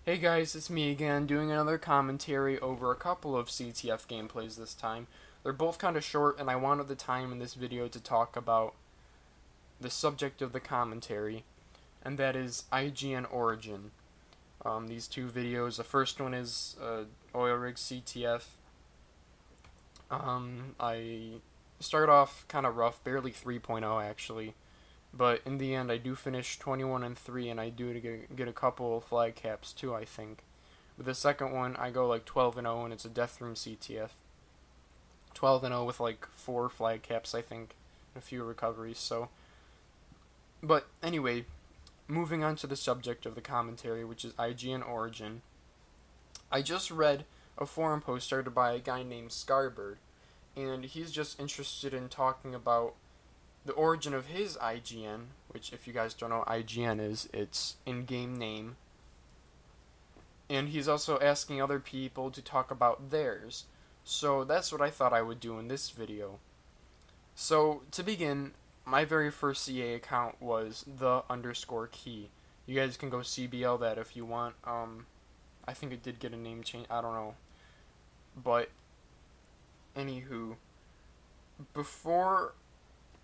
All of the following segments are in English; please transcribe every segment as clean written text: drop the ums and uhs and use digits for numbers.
Hey guys, it's me again, doing another commentary over a couple of CTF gameplays this time. They're both kind of short, and I wanted the time in this video to talk about the subject of the commentary, and that is IGN Origin. These two videos, the first one is Oil Rig CTF. I started off kind of rough, barely 3.0 actually, but in the end I do finish 21 and 3, and I do get a couple flag caps too, I think. With the second one, I go like 12 and 0, and it's a Death Room CTF. 12 and 0 with like 4 flag caps, I think, and a few recoveries. But anyway, moving on to the subject of the commentary, which is IGN Origin. I just read a forum post started by a guy named Scarbird, and he's just interested in talking about the origin of his IGN, which, if you guys don't know what IGN is, it's in-game name. And he's also asking other people to talk about theirs. So that's what I thought I would do in this video. So, to begin, my very first CA account was the_key. You guys can go CBL that if you want. I think it did get a name change, I don't know. But, anywho, before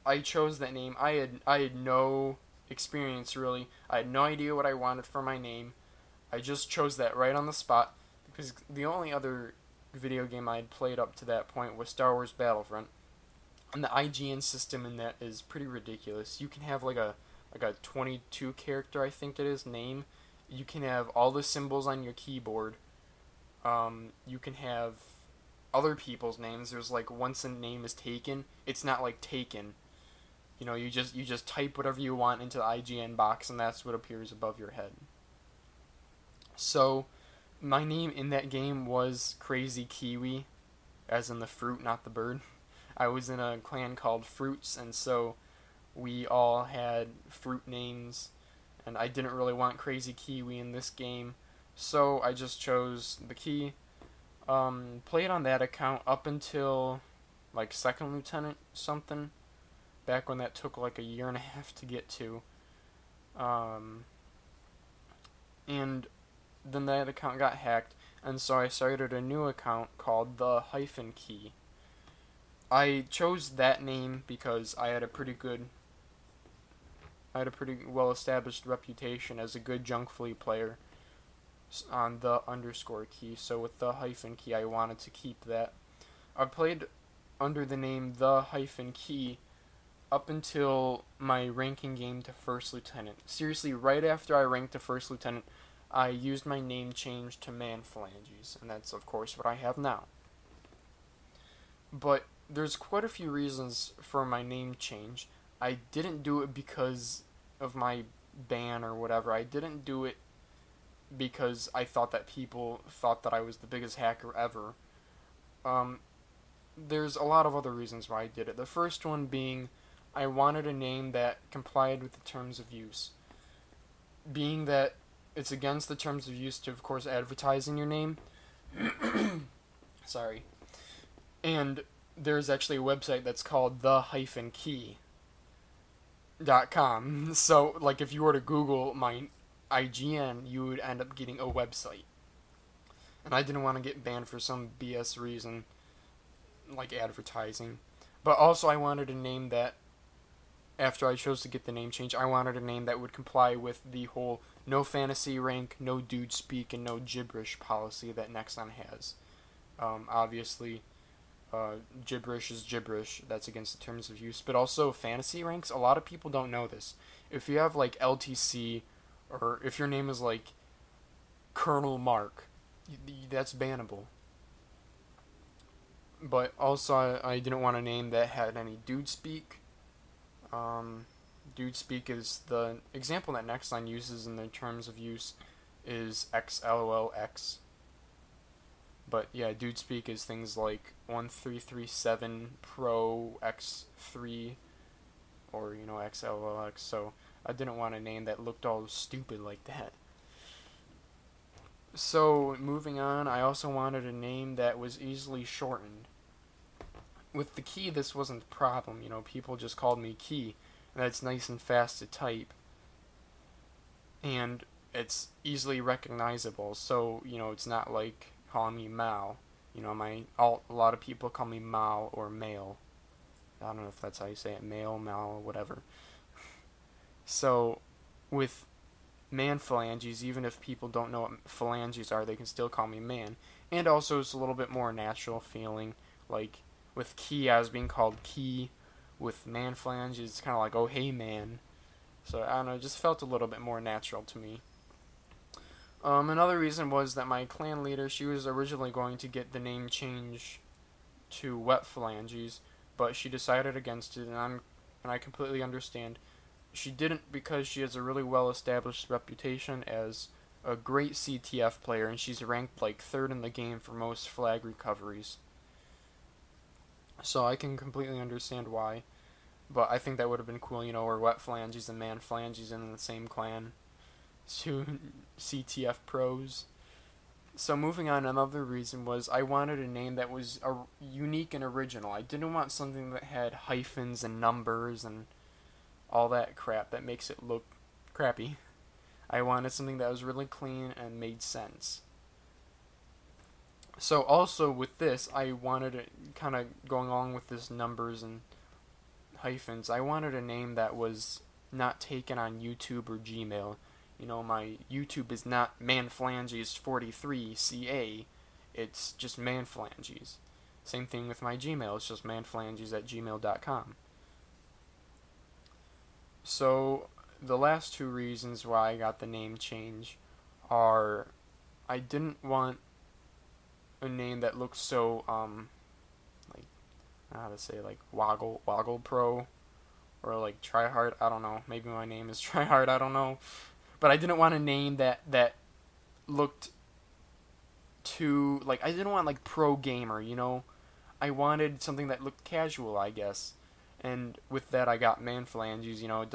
I chose that name, I had no experience really. I had no idea what I wanted for my name. I just chose that right on the spot because the only other video game I had played up to that point was Star Wars Battlefront, and the IGN system in that is pretty ridiculous. You can have like a 22 character, I think it is, name. You can have all the symbols on your keyboard. You can have other people's names. There's like, once a name is taken, it's not like taken. You know, you just type whatever you want into the IGN box, and that's what appears above your head. So, my name in that game was Crazy Kiwi, as in the fruit, not the bird. I was in a clan called Fruits, and so we all had fruit names, and I didn't really want Crazy Kiwi in this game, so I just chose the key. Played on that account up until like Second Lieutenant something, back when that took like a year and a half to get to. And then that account got hacked, and so I started a new account called the_key. I chose that name because I had a pretty well established reputation as a good junk fleet player on the_key, so with the_key I wanted to keep that. I played under the name the_key up until my ranking game to First Lieutenant. Seriously, right after I ranked to First Lieutenant, I used my name change to ManPhalanges, and that's of course what I have now. But there's quite a few reasons for my name change. I didn't do it because of my ban or whatever. I didn't do it because I thought that people thought that I was the biggest hacker ever. There's a lot of other reasons why I did it. The first one being I wanted a name that complied with the terms of use. Being that it's against the terms of use to, of course, advertise in your name. Sorry. And there's actually a website that's called the-key.com. So, like, if you were to Google my IGN, you would end up getting a website. And I didn't want to get banned for some BS reason, like advertising. But also I wanted a name that, after I chose to get the name change, I wanted a name that would comply with the whole no fantasy rank, no dude speak, and no gibberish policy that Nexon has. Obviously, gibberish is gibberish. That's against the terms of use. But also, fantasy ranks, a lot of people don't know this. If you have, like, LTC, or if your name is, like, Colonel Mark, that's bannable. But also, I didn't want a name that had any dude speak. Dude speak is the example that Nextline uses in the terms of use is XLOLX. But yeah, dude speak is things like 1337 Pro X3 or, you know, XLOLX. So I didn't want a name that looked all stupid like that. So moving on, I also wanted a name that was easily shortened. With the key, this wasn't the problem. You know, people just called me Key, and that's nice and fast to type. And it's easily recognizable. So, you know, it's not like calling me Mal. You know, a lot of people call me Mal or Male. I don't know if that's how you say it, male, Mal, whatever. So, with ManPhalanges, even if people don't know what phalanges are, they can still call me Man. And also, it's a little bit more natural feeling. Like, with Key, I was being called Key. With ManPhalanges, it's kind of like, oh, hey, man. So, I don't know, it just felt a little bit more natural to me. Another reason was that my clan leader, she was originally going to get the name change to Wet Phalanges, but she decided against it, and I completely understand. She didn't because she has a really well-established reputation as a great CTF player, and she's ranked like third in the game for most flag recoveries. So I can completely understand why, but I think that would have been cool, you know, where Wet Phalanges and ManPhalanges in the same clan. Two CTF pros. So moving on, another reason was I wanted a name that was unique and original. I didn't want something that had hyphens and numbers and all that crap that makes it look crappy. I wanted something that was really clean and made sense. So also with this, I wanted it kind of going along with this numbers and hyphens. I wanted a name that was not taken on YouTube or Gmail. You know, my YouTube is not ManPhalanges43CA. It's just ManPhalanges. Same thing with my Gmail. It's just manphalanges@gmail.com. So, the last two reasons why I got the name change are I didn't want a name that looks so, like, how to say, like, Woggle Pro, or like Tryhard, I don't know. Maybe my name is Tryhard, I don't know. But I didn't want a name that looked too, like, I didn't want like pro gamer, you know. I wanted something that looked casual, I guess. And with that I got ManPhalanges, you know,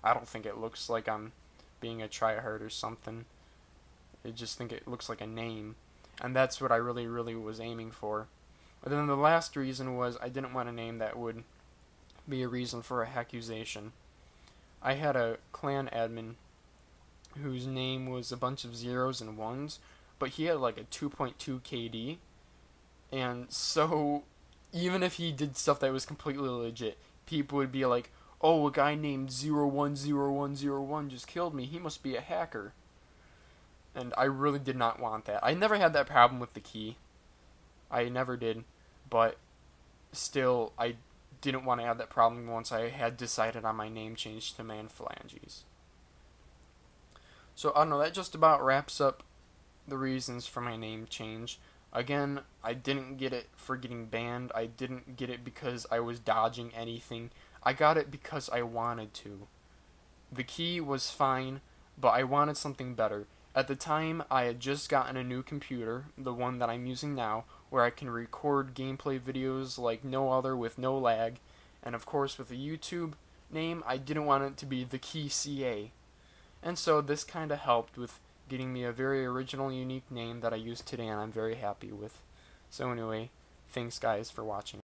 I don't think it looks like I'm being a tryhard or something. I just think it looks like a name. And that's what I really, really was aiming for. But then the last reason was I didn't want a name that would be a reason for a accusation. I had a clan admin whose name was a bunch of zeros and ones, but he had like a 2.2 KD, and so even if he did stuff that was completely legit, people would be like, oh, a guy named 010101 just killed me, he must be a hacker. And I really did not want that. I never had that problem with the key. I never did, but still, I didn't want to have that problem once I had decided on my name change to ManPhalanges. So, I don't know, that just about wraps up the reasons for my name change. Again, I didn't get it for getting banned. I didn't get it because I was dodging anything. I got it because I wanted to. The key was fine, but I wanted something better. At the time, I had just gotten a new computer, the one that I'm using now, where I can record gameplay videos like no other with no lag. And of course, with a YouTube name, I didn't want it to be the Key CA. And so this kind of helped with getting me a very original, unique name that I use today and I'm very happy with. So anyway, thanks guys for watching.